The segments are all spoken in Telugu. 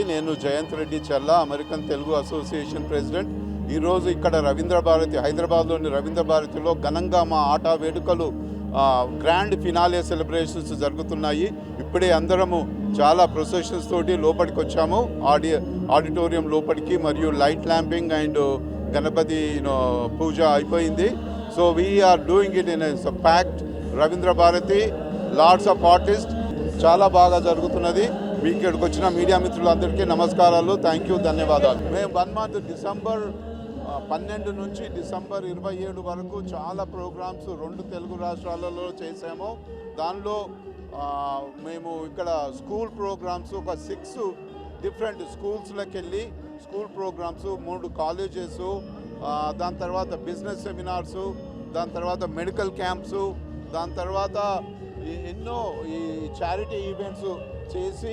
నేను జయంత్ రెడ్డి చల్లా, అమెరికన్ తెలుగు అసోసియేషన్ ప్రెసిడెంట్. ఈరోజు ఇక్కడ రవీంద్ర భారతి, హైదరాబాద్లోని రవీంద్ర భారతిలో ఘనంగా మా ఆట వేడుకలు గ్రాండ్ ఫినాలే సెలబ్రేషన్స్ జరుగుతున్నాయి. ఇప్పుడే అందరము చాలా ప్రొసెషన్స్ తోటి లోపలికి వచ్చాము, ఆడిటోరియం లోపలికి, మరియు light lamping and Ganapati puja అయిపోయింది. So we are doing it in packed Ravindra Bharati, lots of artist. చాలా బాగా జరుగుతున్నది. మీ ఇక్కడికి వచ్చిన మీడియా మిత్రులందరికీ నమస్కారాలు, థ్యాంక్ యూ, ధన్యవాదాలు. మేము 1 month డిసెంబర్ 12 నుంచి డిసెంబర్ 27 వరకు చాలా ప్రోగ్రామ్స్ 2 తెలుగు రాష్ట్రాలలో చేసాము. దానిలో మేము ఇక్కడ స్కూల్ ప్రోగ్రామ్స్ ఒక 6 డిఫరెంట్ స్కూల్స్లోకి వెళ్ళి స్కూల్ ప్రోగ్రామ్స్, 3 కాలేజెస్, దాని తర్వాత బిజినెస్ సెమినార్సు, దాని తర్వాత మెడికల్ క్యాంప్స్, దాని తర్వాత ఎన్నో ఈ చారిటీ ఈవెంట్స్ చేసి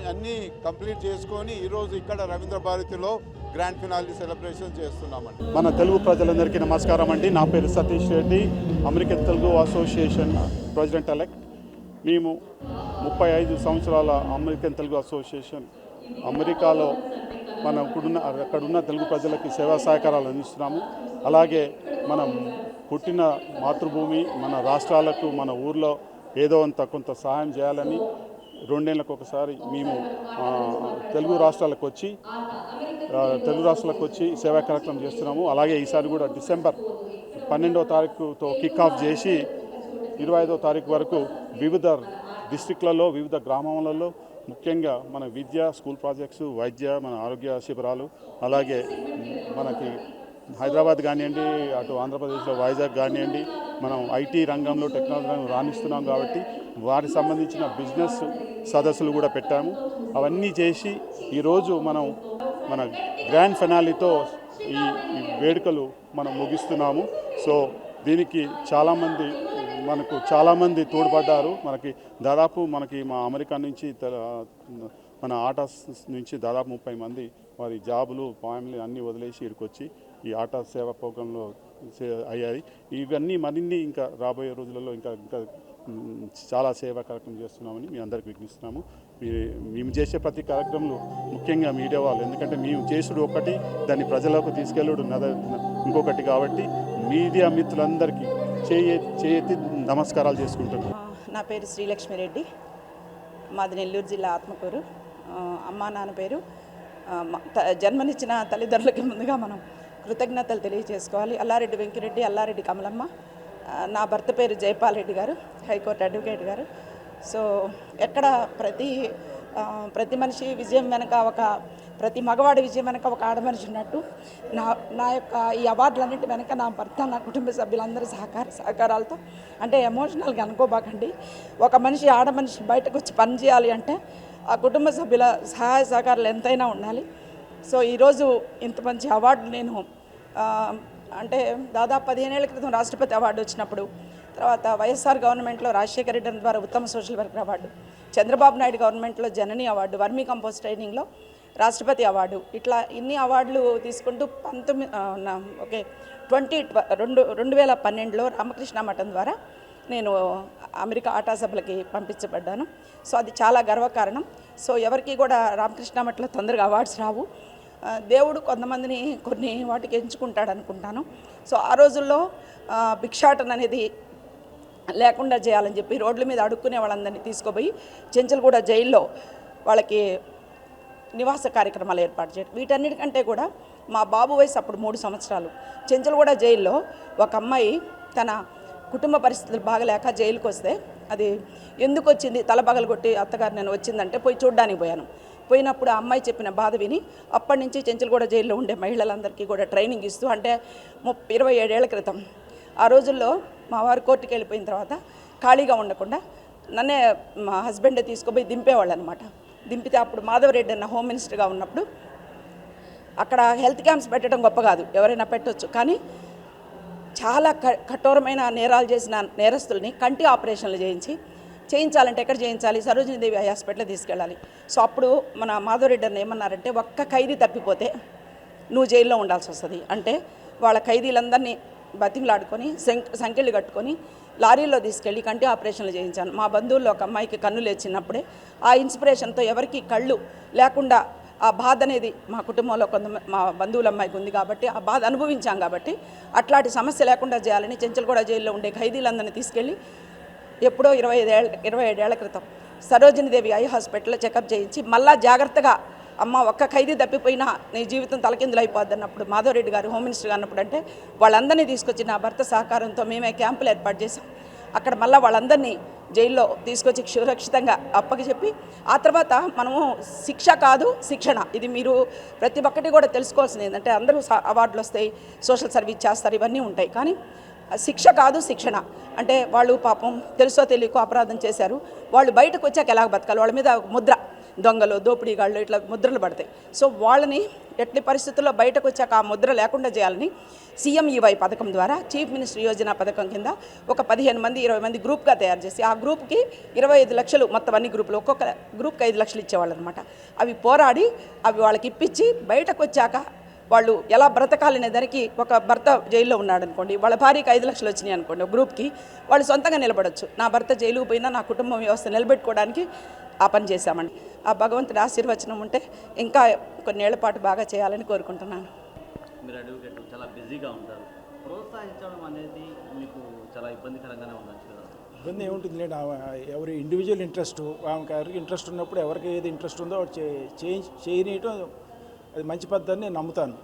అన్నీ కంప్లీట్ చేసుకొని ఈరోజు ఇక్కడ రవీంద్ర భారతిలో గ్రాండ్ ఫినాలే సెలబ్రేషన్ చేస్తున్నామండి. మన తెలుగు ప్రజలందరికీ నమస్కారం అండి. నా పేరు Satish Reddy, American Telugu association president elect. మేము 35 సంవత్సరాల అమెరికన్ తెలుగు అసోసియేషన్ అమెరికాలో అక్కడున్న తెలుగు ప్రజలకి సేవా సహకారాలు అందిస్తున్నాము. అలాగే మనం పుట్టిన మాతృభూమి, మన రాష్ట్రాలకు, మన ఊర్లో ఏదో అంత కొంత సహాయం చేయాలని 2 ఏళ్ళకు ఒకసారి మేము తెలుగు రాష్ట్రాలకు వచ్చి సేవా కార్యక్రమం చేస్తున్నాము. అలాగే ఈసారి కూడా డిసెంబర్ 12వ తారీఖుతో కిక్ ఆఫ్ చేసి 25వ తారీఖు వరకు వివిధ డిస్ట్రిక్ట్లలో, వివిధ గ్రామాలలో, ముఖ్యంగా మన విద్య, స్కూల్ ప్రాజెక్ట్స్, వైద్య, మన ఆరోగ్య శిబిరాలు, అలాగే మనకి హైదరాబాద్ కానివ్వండి, అటు ఆంధ్రప్రదేశ్లో వైజాగ్ కానివ్వండి, మనం ఐటీ రంగంలో, టెక్నాలజీ రంగంలో రాణిస్తున్నాం కాబట్టి వారికి సంబంధించిన బిజినెస్ సదస్సులు కూడా పెట్టాము. అవన్నీ చేసి ఈరోజు మనం మన గ్రాండ్ ఫినాలేతో ఈ వేడుకలు మనం ముగిస్తున్నాము. సో దీనికి చాలామంది తోడ్పడ్డారు. దాదాపు మా అమెరికా నుంచి, మన ఆటాస్ నుంచి దాదాపు 30 మంది వారి జాబులు, ఫ్యామిలీ అన్నీ వదిలేసి ఇక్కడికి ఈ ఆటా సేవా ప్రోగ్రాంలో అయ్యాయి. ఇవన్నీ మరిన్ని ఇంకా రాబోయే రోజులలో ఇంకా చాలా సేవా కార్యక్రమం చేస్తున్నామని మీ అందరికి విజ్ఞప్తిస్తున్నాము. మేము చేసే ప్రతి కార్యక్రమంలో ముఖ్యంగా మీడియా వాళ్ళు, ఎందుకంటే మేము చేసుడు ఒకటి, దాన్ని ప్రజలకు తీసుకెళ్ళడు ఇంకొకటి. కాబట్టి మీడియా మిత్రులందరికీ చేయెత్తి నమస్కారాలు చేసుకుంటున్నాను. నా పేరు శ్రీలక్ష్మిరెడ్డి, మాది నెల్లూరు జిల్లా ఆత్మకూరు. అమ్మా నాన్న పేరు. జన్మనిచ్చిన తల్లిదండ్రులకి ముందుగా మనం కృతజ్ఞతలు తెలియజేసుకోవాలి. అల్లారెడ్డి వెంకిరెడ్డి, అల్లారెడ్డి కమలమ్మ. నా భర్త పేరు జైపాల్ రెడ్డి గారు, హైకోర్టు అడ్వకేట్ గారు. సో ఎక్కడ ప్రతి మనిషి విజయం వెనక ప్రతి మగవాడి విజయం వెనక ఒక ఆడమనిషి ఉన్నట్టు నా యొక్క ఈ అవార్డులన్నింటి వెనక నా భర్త, నా కుటుంబ సభ్యులందరి సహకారాలతో, అంటే ఎమోషనల్గా అనుకోబాకండి. ఒక మనిషి, ఆడమనిషి బయటకు వచ్చి పని చేయాలి అంటే ఆ కుటుంబ సభ్యుల సహాయ సహకారాలు ఎంతైనా ఉండాలి. సో ఈరోజు ఇంత మంచి అవార్డు నేను అంటే దాదాపు 15 ఏళ్ల క్రితం రాష్ట్రపతి అవార్డు వచ్చినప్పుడు, తర్వాత వైఎస్ఆర్ గవర్నమెంట్లో రాజశేఖర రెడ్డి ద్వారా ఉత్తమ social worker award, Chandrababu Naidu గవర్నమెంట్లో జనని అవార్డు, వర్మీ కంపోస్ట్ ట్రైనింగ్లో రాష్ట్రపతి అవార్డు, ఇట్లా ఇన్ని అవార్డులు తీసుకుంటూ 2012లో రామకృష్ణ మఠం ద్వారా నేను అమెరికా ఆటా సభలకి పంపించబడ్డాను. సో అది చాలా గర్వకారణం. సో ఎవరికి కూడా రామకృష్ణ మఠంలో తొందరగా అవార్డ్స్ రావు. దేవుడు కొంతమందిని కొన్ని వాటికి ఎంచుకుంటాడు అనుకుంటాను. సో ఆ రోజుల్లో భిక్షాటన అనేది లేకుండా చేయాలని చెప్పి రోడ్ల మీద అడుక్కునే వాళ్ళందరినీ తీసుకుపోయి చెంచల్గూడ జైల్లో వాళ్ళకి నివాస కార్యక్రమాలు ఏర్పాటు చేయడం. వీటన్నిటికంటే కూడా మా బాబు వయసు అప్పుడు 3 సంవత్సరాలు. చెంచల్గూడ జైల్లో ఒక అమ్మాయి తన కుటుంబ పరిస్థితులు బాగలేక జైలుకి వస్తే, అది ఎందుకు వచ్చింది, తలబగలు కొట్టి అత్తగారు నేను వచ్చిందంటే పోయి చూడ్డానికి పోయినప్పుడు ఆ అమ్మాయి చెప్పిన బాధ విని అప్పటి నుంచి చెంచల్గూడ జైల్లో ఉండే మహిళలందరికీ కూడా ట్రైనింగ్ ఇస్తూ, అంటే 27 ఏళ్ల క్రితం ఆ రోజుల్లో మా వారు కోర్టుకి వెళ్ళిపోయిన తర్వాత ఖాళీగా ఉండకుండా నన్నే మా హస్బెండే తీసుకుపోయి దింపేవాళ్ళు అనమాట. దింపితే అప్పుడు మాధవరెడ్డి అన్న హోమ్ మినిస్టర్గా ఉన్నప్పుడు అక్కడ హెల్త్ క్యాంప్స్ పెట్టడం గొప్ప కాదు, ఎవరైనా పెట్టవచ్చు. కానీ చాలా కఠోరమైన నేరాలు చేసిన నేరస్తుల్ని కంటి ఆపరేషన్లు చేయించాలంటే ఎక్కడ చేయించాలి? సరోజినీదేవి హాస్పిటల్ తీసుకెళ్ళాలి. సో అప్పుడు మన మాధవరెడ్డి అన్న ఏమన్నారంటే, ఒక్క ఖైదీ తప్పిపోతే నువ్వు జైల్లో ఉండాల్సి వస్తుంది. అంటే వాళ్ళ ఖైదీలందరినీ బతిమలాడుకొని సంఖ్యలు కట్టుకొని లారీలో తీసుకెళ్ళి కంటి ఆపరేషన్లు చేయించాను. మా బంధువుల్లో ఒక అమ్మాయికి కన్ను లేచినప్పుడే ఆ ఇన్స్పిరేషన్తో ఎవరికి కళ్ళు లేకుండా ఆ బాధ అనేది మా కుటుంబంలో మా బంధువుల అమ్మాయికి ఉంది కాబట్టి ఆ బాధ అనుభవించాం కాబట్టి అట్లాంటి సమస్య లేకుండా చేయాలని చెంచల్గూడ జైల్లో ఉండే ఖైదీలందరినీ తీసుకెళ్ళి ఎప్పుడో 27 ఏళ్ల క్రితం సరోజినీదేవి ఐ హాస్పిటల్లో చెకప్ చేయించి మళ్ళా జాగ్రత్తగా అమ్మ ఒక్క ఖైదీ తప్పిపోయినా నీ జీవితం తలకిందులు అయిపోద్ది అన్నప్పుడు మాధవరెడ్డి గారు హోమ్ మినిస్టర్ అన్నప్పుడు అంటే వాళ్ళందరినీ తీసుకొచ్చి నా భర్త సహకారంతో మేమే క్యాంపులు ఏర్పాటు చేసాం. అక్కడ మళ్ళీ వాళ్ళందరినీ జైల్లో తీసుకొచ్చి సురక్షితంగా అప్పగిచెప్పి ఆ తర్వాత మనము శిక్ష కాదు శిక్షణ, ఇది మీరు ప్రతి ఒక్కటి కూడా తెలుసుకోవాల్సింది ఏంటంటే అందరూ అవార్డులు వస్తాయి, సోషల్ సర్వీస్ చేస్తారు, ఇవన్నీ ఉంటాయి. కానీ శిక్ష కాదు శిక్షణ అంటే వాళ్ళు పాపం తెలుసో తెలియకో అపరాధం చేశారు, వాళ్ళు బయటకు వచ్చాక ఎలా బతకాలి, వాళ్ళ మీద ముద్ర దొంగలు దోపిడీగాళ్ళు ఇట్లా ముద్రలు పడతాయి. సో వాళ్ళని ఎట్టి పరిస్థితుల్లో బయటకు వచ్చాక ఆ ముద్ర లేకుండా చేయాలని CMEY పథకం ద్వారా చీఫ్ మినిస్టర్ యోజన పథకం కింద ఒక 15 మంది 20 మంది గ్రూప్గా తయారు చేసి ఆ గ్రూప్కి 25 లక్షలు మొత్తం అన్ని గ్రూపులు ఒక్కొక్క గ్రూప్కి 5 లక్షలు ఇచ్చేవాళ్ళు అనమాట. అవి పోరాడి అవి వాళ్ళకి ఇప్పించి బయటకు వచ్చాక వాళ్ళు ఎలా బ్రతకాలనే దానికి ఒక భర్త జైల్లో ఉన్నాడు అనుకోండి, వాళ్ళ భార్యకి 5 లక్షలు వచ్చినాయి అనుకోండి, ఒక గ్రూప్కి వాళ్ళు సొంతంగా నిలబడవచ్చు. నా భర్త జైలుకు పోయినా నా కుటుంబం వ్యవస్థ నిలబెట్టుకోవడానికి ఆ పని చేశామండి. ఆ భగవంతుడి ఆశీర్వచనం ఉంటే ఇంకా కొన్నేళ్ల పాటు బాగా చేయాలని కోరుకుంటున్నాను. మీరు అడ్వకేట్ చాలా బిజీగా ఉంటారు, ప్రోత్సహించడం అనేది మీకు చాలా ఇబ్బందికరంగానే ఉండొచ్చు కదా? ఇబ్బంది ఏముంటుంది లేండి, ఎవరి ఇండివిజువల్ ఇంట్రెస్ట్, ఆమెకి ఇంట్రెస్ట్ ఉన్నప్పుడు ఎవరికి ఏది ఇంట్రెస్ట్ ఉందో చేయనీయటం అది మంచి పద్ధతి నేను నమ్ముతాను.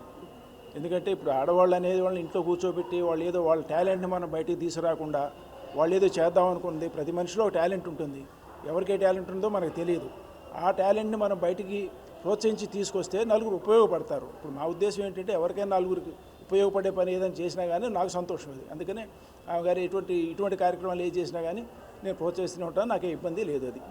ఎందుకంటే ఇప్పుడు ఆడవాళ్ళు అనేది వాళ్ళని ఇంట్లో కూర్చోబెట్టి వాళ్ళు ఏదో వాళ్ళ టాలెంట్ని మనం బయటికి తీసుకురాకుండా వాళ్ళు ఏదో చేద్దాం అనుకుంది. ప్రతి మనిషిలో ఒక టాలెంట్ ఉంటుంది, ఎవరికి ఏ టాలెంట్ ఉందో మనకు తెలియదు. ఆ టాలెంట్ని మనం బయటికి ప్రోత్సహించి తీసుకొస్తే నలుగురు ఉపయోగపడతారు. ఇప్పుడు మా ఉద్దేశం ఏంటంటే ఎవరికైనా నలుగురికి ఉపయోగపడే పని ఏదైనా చేసినా కానీ నాకు సంతోషం అది. అందుకనే ఆమె గారు ఇటువంటి కార్యక్రమాలు ఏది చేసినా కానీ నేను ప్రోత్సహిస్తూనే ఉంటాను, నాకే ఇబ్బంది లేదు అది.